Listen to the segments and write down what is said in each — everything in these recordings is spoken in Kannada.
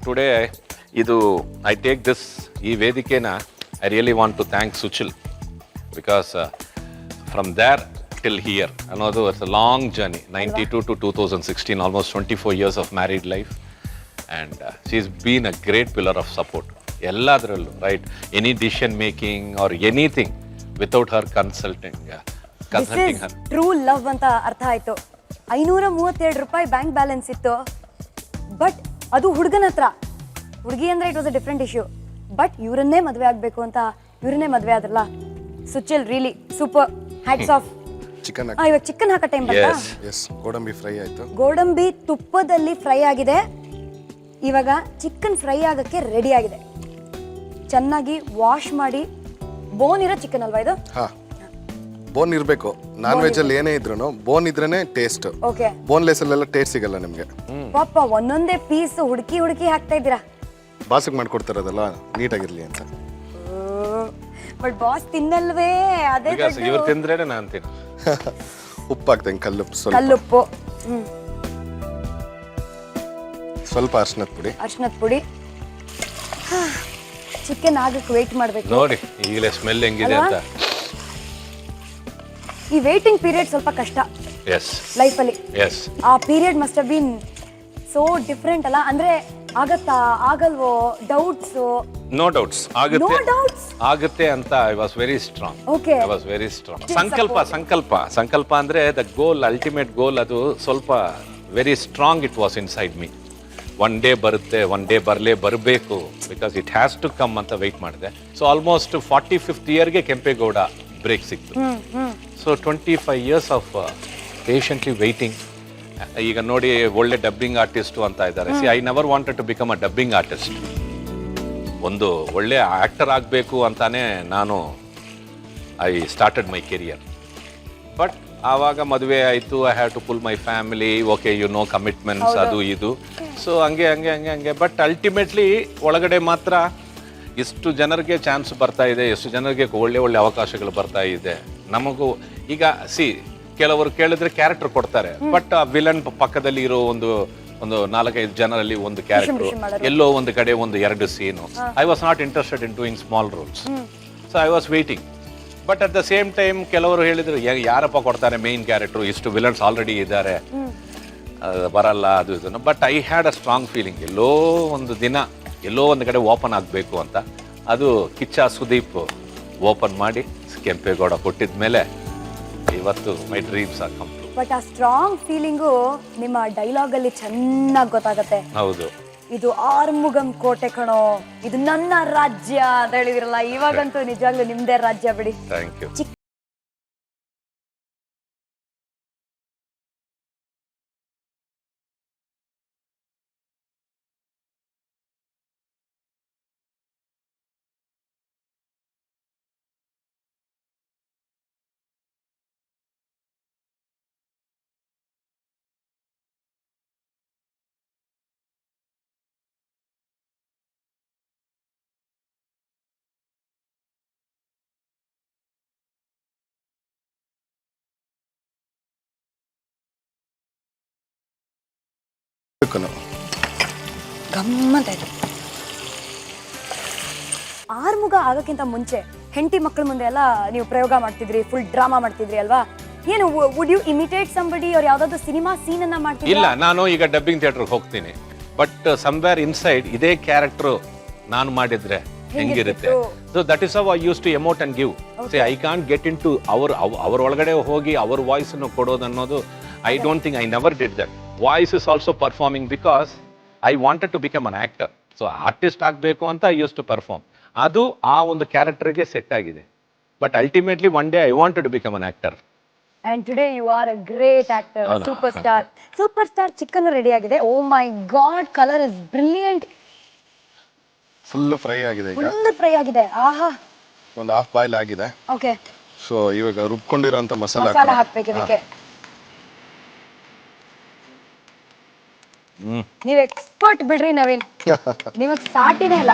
ಟುಡೇ ಇದು ಐ ಟೇಕ್ ದಿಸ್ ಈ ವೇದಿಕೆನ I really want to thank Suchil because from there till here ಅನ್ನೋದು it's a long journey 92 to 2016 almost 24 years of married life and she's been a great pillar of support ಎಲ್ಲದರಲ್ಲೂ right any decision making or anything without Har consulting Har true love ಅಂತ ಅರ್ಥ ಆಯ್ತು. 532 ರೂಪಾಯಿ ಬ್ಯಾಂಕ್ ಬ್ಯಾಲೆನ್ಸ್ ಇತ್ತು, ಬಟ್ ಅದು ಹುಡುಗನ ಹತ್ರ. ಹುಡುಗಿ ಅಂದ್ರೆ it was a different issue, but ಇವರನ್ನೇ ಮದುವೆ ಆಗಬೇಕು ಅಂತ ಇವರನ್ನೇ ಮದುವೆ ಆದ್ರಲ್ಲ. Suchil really super, hats off. Chicken ಇವಾಗ ಚಿಕನ್ ಹಾಕೋ ಟೈಮ್ ಬಂತಾ? ಎಸ್, ಗೋಡಂಬಿ ಫ್ರೈ ಆಯ್ತು. ಗೋಡಂಬಿ ತುಪ್ಪದಲ್ಲಿ ಫ್ರೈ ಆಗಿದೆ. ಇವಾಗ ಚಿಕನ್ ಫ್ರೈ ಆಗಕ್ಕೆ ರೆಡಿ ಆಗಿದೆ. ಚೆನ್ನಾಗಿ ವಾಶ್ ಮಾಡಿ, ಬೋನ್ ಇರೋ ಚಿಕನ್ ಅಲ್ವಾ ಇದು? ಹಾ, ಬೋನ್ ಇರಬೇಕು. ನಾನ್ ವೆಜ್ ಅಲ್ಲಿ ಏನೇ ಇದ್ರೂ ಬೋನ್ ಇದ್ರೇನೆ ಟೇಸ್ಟ್. ಓಕೆ, ಬೋನ್ಲೆಸ್ ಅಲ್ಲೆಲ್ಲ ಟೇಸ್ಟ್ ಸಿಗಲ್ಲ ನಿಮ್ಗೆ. ಪಾಪ ಒಂದೊಂದೇ ಪೀಸ್ ಹುಡುಕಿ ಹುಡುಕಿ ಹಾಕ್ತಾ ಇದ್ದೀರಾ. ಬಾಸಿಗೆ ಮಾಡ್ಕೊಡ್ತಾರದಲ್ಲ ನೀಟಾಗಿರ್ಲಿ ಅಂತ. ಬಟ್ ಬಾಸ್ ತಿನ್ನಲ್ವೇ? ಅದೇ ಇವ್ರು ತಿಂದ್ರೆ ನಾನು ತಿನ್ನ. ಉಪ್ಪು ಹಾಕ್ತೇನೆ, ಕಲ್ಲುಪ್ಪು ಸ್ವಲ್ಪ. ಕಲ್ಲುಪ್ಪು, ಸ್ವಲ್ಪ ಅರ್ಶಿನದ ಪುಡಿ. ಅರ್ಶಿನದ ಪುಡಿ. ಚಿಕನ್ ಆಗಕ್ಕೆ ವೇಟ್ ಮಾಡ್ಬೇಕು. ನೋಡಿ ಈಗಲೇ ಸ್ಮೆಲ್ ಹೆಂಗಿದೆ ಅಂತ. ಈ ವೇಟಿಂಗ್ ಪೀರಿಯಡ್ ಸ್ವಲ್ಪ ಕಷ್ಟ ಎಸ್ ಲೈಫಲ್ಲಿ. ಎಸ್, ಆ period must have been so different ಅಲ್ಲ? ಅಂದ್ರೆ ಆಗತ್ತಾ ಆಗಲ್ವೋ ಡೌಟ್ಸ್? ನೋ ಡೌಟ್ಸ್, ಆಗುತ್ತೆ ಅಂತ I was very strong. Okay, I was very strong. ಸಂಕಲ್ಪ ಅಂದ್ರೆ ದ ಗೋಲ್, ಅಲ್ಟಿಮೇಟ್ ಗೋಲ್. ಅದು ಸ್ವಲ್ಪ very strong it was inside me. One day ಬರುತ್ತೆ, ಒನ್ ಡೇ ಬರಬೇಕು, because it has to come ಅಂತ ವೆಯ್ಟ್ ಮಾಡಿದೆ. ಸೊ ಆಲ್ಮೋಸ್ಟ್ 45th ಇಯರ್ಗೆ ಕೆಂಪೇಗೌಡ ಬ್ರೇಕ್ ಸಿಕ್ತು. So 25 years of patiently waiting. ಈಗ ನೋಡಿ, ಒಳ್ಳೆ ಡಬ್ಬಿಂಗ್ ಆರ್ಟಿಸ್ಟು ಅಂತ ಇದ್ದಾರೆ. See, I never wanted to become a dubbing artist. ಒಂದು ಒಳ್ಳೆ ಆ್ಯಕ್ಟರ್ ಆಗಬೇಕು ಅಂತಾನೆ ನಾನು I started my career. But ಆವಾಗ ಮದುವೆ ಆಯಿತು, I have to pull my family. Okay, you know, commitments, ಅದು ಇದು. ಸೊ ಹಂಗೆ ಬಟ್ ಅಲ್ಟಿಮೇಟ್ಲಿ ಒಳಗಡೆ ಮಾತ್ರ ಎಷ್ಟು ಜನರಿಗೆ ಚಾನ್ಸ್ ಬರ್ತಾ ಇದೆ, ಎಷ್ಟು ಜನರಿಗೆ ಒಳ್ಳೆ ಅವಕಾಶಗಳು ಬರ್ತಾ ಇದೆ. ನಮಗೂ ಈಗ ಕೆಲವರು ಕೇಳಿದ್ರೆ ಕ್ಯಾರೆಕ್ಟರ್ ಕೊಡ್ತಾರೆ, ಬಟ್ ಆ ವಿಲನ್ ಪಕ್ಕದಲ್ಲಿ ಇರೋ ಒಂದು 4-5 ಜನರಲ್ಲಿ ಒಂದು ಕ್ಯಾರೆಕ್ಟರ್, ಎಲ್ಲೋ ಒಂದು ಕಡೆ 1-2 scene. I was not interested in doing small roles. So I was waiting. But at the same time ಕೆಲವರು ಹೇಳಿದ್ರು, ಯಾರಪ್ಪ ಕೊಡ್ತಾರೆ ಮೇನ್ ಕ್ಯಾರೆಕ್ಟರ್, ಇಷ್ಟು ವಿಲನ್ಸ್ ಆಲ್ರೆಡಿ ಇದ್ದಾರೆ, ಬರಲ್ಲ ಅದು ಇದನ್ನು. But I had a strong feeling, ಎಲ್ಲೋ ಒಂದು ದಿನ ಎಲ್ಲೋ ಒಂದು ಕಡೆ ಓಪನ್ ಆಗಬೇಕು ಅಂತ. ಅದು ಕಿಚ್ಚ ಸುದೀಪ್ ಓಪನ್ ಮಾಡಿ ಕೆಂಪೇಗೌಡ ಕೊಟ್ಟಿದ ಮೇಲೆ ಇವತ್ತು my dreams are come true. But ಆ ಸ್ಟ್ರಾಂಗ್ ಫೀಲಿಂಗು ನಿಮ್ಮ ಡೈಲಾಗ್ ಅಲ್ಲಿ ಚೆನ್ನಾಗಿ ಗೊತ್ತಾಗತ್ತೆ. ಹೌದು, ಇದು ಆರ್ಮುಗಂ ಕೋಟೆ ಕಣೋ, ಇದು ನನ್ನ ರಾಜ್ಯ ಅಂತ ಹೇಳಿದಿರಲ್ಲ. ಇವಾಗಂತೂ ನಿಜವಾಗ್ಲೂ ನಿಮ್ದೇ ರಾಜ್ಯ ಬಿಡಿ. Thank you. ಗಮ್ಮಂತ ಇದೆ. ಆರ್ಮುಗ ಆಗಕ್ಕಿಂತ ಮುಂಚೆ ಹೆಂಡತಿ ಮಕ್ಕಳ ಮುಂದೆ ಎಲ್ಲ ನೀವು ಪ್ರಯೋಗ ಮಾಡ್ತಿದ್ರಿ, ಫುಲ್ ಡ್ರಾಮಾ ಮಾಡ್ತಿದ್ರಿ ಅಲ್ವಾ? ಏನು, would you imitate somebody or ಯಾವ್ದಾದ್ರು ಸಿನಿಮಾ ಸೀನ್ ಅನ್ನ ಮಾಡ್ತಿದ್ರಾ? ಇಲ್ಲ, ನಾನು ಈಗ ಡಬ್ಬಿಂಗ್ ಥಿಯೇಟರ್ಗೆ ಹೋಗ್ತೀನಿ, ಬಟ್ ಸಮ್ವೇರ್ ಇನ್ಸೈಡ್ ಇದೇ ಕ್ಯಾರೆಕ್ಟರ್ ನಾನು ಮಾಡಿದ್ರೆ ಹೆಂಗಿರುತ್ತೆ. So that is how I use to emote and give. Say I can't get into ಅವ್ರ ಒಳಗಡೆ ಹೋಗಿ ಅವ್ರ ವಾಯ್ಸ್ ಅನ್ನು ಕೊಡೋದು ಅನ್ನೋದು I don't think, I never did that. Voice is also performing because I wanted to become an actor. So artist ಆಗಬೇಕು ಅಂತ ಐ ಯೂಸ್ ಟು ಪರ್ಫಾರ್ಮ್. ಅದು ಆ ಒಂದು ಕ್ಯಾರೆಕ್ಟರ್ಗೆ ಸೆಟ್ ಆಗಿದೆ. But ultimately one day I wanted to become an actor. And today you are a great actor, superstar. Chicken ready ಆಗಿದೆ. Oh my god, color is brilliant. Full fry ಆಗಿದೆ ಈಗ. ಫುಲ್ ಫ್ರೈ ಆಗಿದೆ. ಆಹಾ, ಒಂದು ಹಾಫ್ ಬಾಯ್ಲ್ ಆಗಿದೆ. ಓಕೆ, ಸೊ ಇವಾಗ ರುಬ್ಕೊಂಡಿರೋಂತ ಮಸಾಲ ಹಾಕ್ಬೇಕು ಇದಕ್ಕೆ. ನೀವ್ ಎಕ್ಸ್ಪರ್ಟ್ ಬಿಡ್ರಿ ನವೀನ್, ನೀವಾಗ ಸಾಟಿನೇ ಇಲ್ಲ.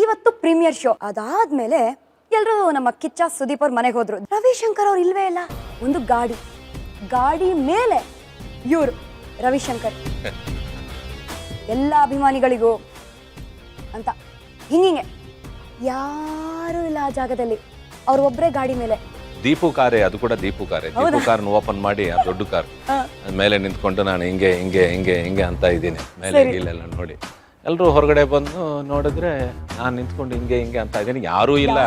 ಇವತ್ತು ಪ್ರೀಮಿಯರ್ ಶೋ ಅದಾದ್ಮೇಲೆ ಎಲ್ಲರೂ ನಮ್ಮ ಕಿಚ್ಚ ಸುದೀಪ್ ಅವ್ರ ಮನೆಗೆ ಹೋದ್ರು. ರವಿಶಂಕರ್ ಅವ್ರು ಇಲ್ವೇ ಇಲ್ಲ. ಒಂದು ಗಾಡಿ ಮೇಲೆ ಇವರು ರವಿಶಂಕರ್ ಎಲ್ಲ ಅಭಿಮಾನಿಗಳಿಗೂ ಅಂತ ಹಿಂಗೆ ಯಾರು ಇಲ್ಲ ಆ ಜಾಗದಲ್ಲಿ, ಅವ್ರು ಒಬ್ಬರೇ ಗಾಡಿ ಮೇಲೆ. ದೀಪು ಕಾರೇ, ಅದು ಕೂಡ ದೀಪು ಕಾರ್ನ ಓಪನ್ ಮಾಡಿ ಆ ದೊಡ್ಡ ಕಾರ್ ಮೇಲೆ ನಿಂತ್ಕೊಂಡು ನಾನು ಹಿಂಗೆ ಹಿಂಗೆ ಹಿಂಗೆ ಹಿಂಗೆ ಅಂತ ಇದ್ದೀನಿ ಮೇಲೆ ಇಲ್ಲೆಲ್ಲ ನೋಡಿ. ಎಲ್ಲರೂ ಹೊರಗಡೆ ಬಂದು ನೋಡಿದ್ರೆ ನಾನು ನಿಂತ್ಕೊಂಡು ಹಿಂಗೆ ಹಿಂಗೆ ಅಂತ ಇದ್ದೀನಿ. ಯಾರೂ ಇಲ್ಲ.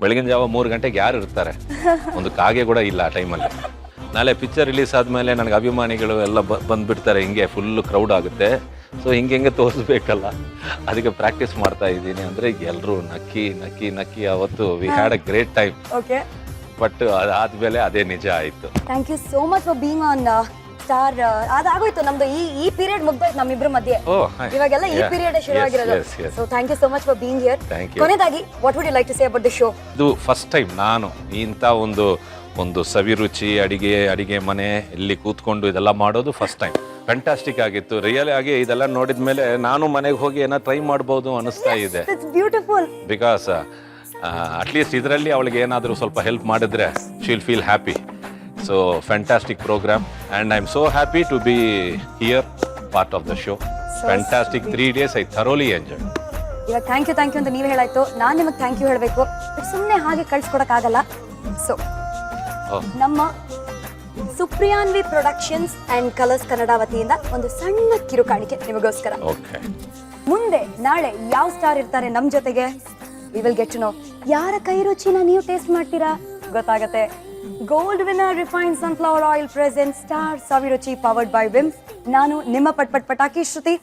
ಬೆಳಗಿನ ಜಾವ 3 ಗಂಟೆಗೆ ಯಾರು ಇರ್ತಾರೆ? ಒಂದು ಕಾಗೆ ಕೂಡ ಇಲ್ಲ ಆ ಟೈಮಲ್ಲಿ. ನಾಳೆ ಪಿಕ್ಚರ್ ರಿಲೀಸ್ ಆದಮೇಲೆ ನನಗೆ ಅಭಿಮಾನಿಗಳು ಎಲ್ಲ ಬಂದುಬಿಡ್ತಾರೆ, ಹಿಂಗೆ ಫುಲ್ಲು ಕ್ರೌಡ್ ಆಗುತ್ತೆ. ಸೊ ಹಿಂಗೆ ತೋರಿಸ್ಬೇಕಲ್ಲ, ಅದಕ್ಕೆ ಪ್ರಾಕ್ಟೀಸ್ ಮಾಡ್ತಾ ಇದ್ದೀನಿ. ಅಂದರೆ ಎಲ್ಲರೂ ನಕ್ಕಿ ಅವತ್ತು we had a great time. Okay, but ಅದಾದ್ಮೇಲೆ ಅದೇ ನಿಜ ಆಯಿತು. Thank you so much for being on Star. ಅದಾಗೋಯ್ತು ನಮ್ದು ಈ ಪೀರಿಯಡ್ ಮುಗ್ದೋಯ್ತು ನಮ್ಮಿಬ್ರ ಮಧ್ಯೆ. ಇವಾಗೆಲ್ಲ ಈ ಪೀರಿಯಡ್ ಶುರುವಾಗಿರೋದು. So thank you so much for being here. ಕೊನೆಯದಾಗಿ what would you like to say about the show? ಇದು ಫಸ್ಟ್ ಟೈಮ್ ನಾನು ಇಂಥ ಒಂದು ಸವಿರುಚಿ ಅಡಿಗೆ ಮನೆ ಇಲ್ಲಿ ಕೂತ್ಕೊಂಡು ಇದೆಲ್ಲ ಮಾಡೋದು ಫಸ್ಟ್ ಟೈಮ್. ಫ್ಯಾಂಟಾಸ್ಟಿಕ್ ಆಗಿತ್ತು. ರಿಯಲ್ ಆಗಿ ಇದೆಲ್ಲ ನೋಡಿದ ಮೇಲೆ ನಾನು ಮನೆಗೆ ಹೋಗಿ ಏನೋ ಟ್ರೈ ಮಾಡ್ಬೋದು ಅನಿಸ್ತಾ ಇದೆ. ಬ್ಯೂಟಿಫುಲ್. ಬಿಕಾಸ್ ಅಟ್ಲೀಸ್ಟ್ ಇದರಲ್ಲಿ ಅವಳಿಗೆ ಏನಾದರೂ ಸ್ವಲ್ಪ ಹೆಲ್ಪ್ ಮಾಡಿದ್ರೆ she will feel happy. So fantastic programme and I am so happy to be here part of the show. Fantastic 3 days I thoroughly enjoy. ಇವಾಗ ಥ್ಯಾಂಕ್ ಯು ಅಂತ ನೀವು ಹೇಳಾಯ್ತು, ನಾನು ನಿಮಗೆ ಥ್ಯಾಂಕ್ ಯು ಹೇಳಬೇಕು. ಬಟ್ ಸುಮ್ಮನೆ ಹಾಗೆ ಕಳ್ಸ್ಕೊಡಕ್ಕಾಗಲ್ಲ. ಸೊ ನಮ್ಮ Supriyanvi productions and colours Kannada ವತಿಯಿಂದ ಒಂದು ಸಣ್ಣ ಕಿರುಕಾಣಿಕೆ ನಿಮಗೋಸ್ಕರ. ಓಕೆ, ಮುಂದೆ ನಾಳೆ ಯಾವ ಸ್ಟಾರ್ ಇರ್ತಾರೆ ನಮ್ಮ ಜೊತೆಗೆ, we will get to know. ಯಾರ ಕೈ ರುಚಿನ ನೀವು ಟೇಸ್ಟ್ ಮಾಡ್ತೀರಾ ಗೊತ್ತಾಗತ್ತೆ. Gold winner refined sunflower oil present star Saviruchi powered by Vims. ನಾನು ನಿಮ್ಮ ಪಟಾಕಿ ಶ್ರುತಿ.